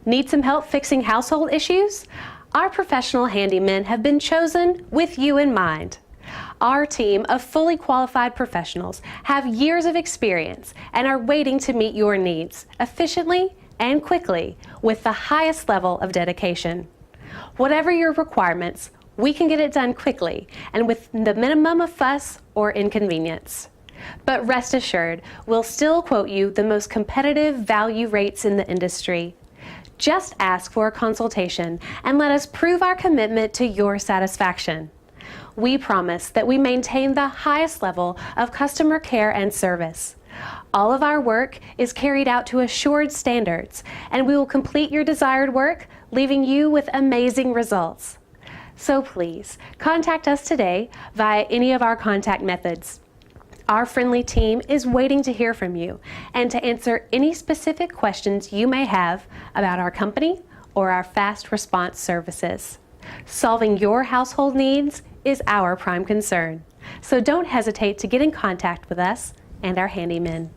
Need some help fixing household issues? Our professional handymen have been chosen with you in mind. Our team of fully qualified professionals have years of experience and are waiting to meet your needs efficiently and quickly with the highest level of dedication. Whatever your requirements, we can get it done quickly and with the minimum of fuss or inconvenience. But rest assured, we'll still quote you the most competitive value rates in the industry. Just ask for a consultation and let us prove our commitment to your satisfaction. We promise that we maintain the highest level of customer care and service. All of our work is carried out to assured standards, and we will complete your desired work, leaving you with amazing results. So please, contact us today via any of our contact methods. Our friendly team is waiting to hear from you and to answer any specific questions you may have about our company or our fast response services. Solving your household needs is our prime concern, so don't hesitate to get in contact with us and our handymen.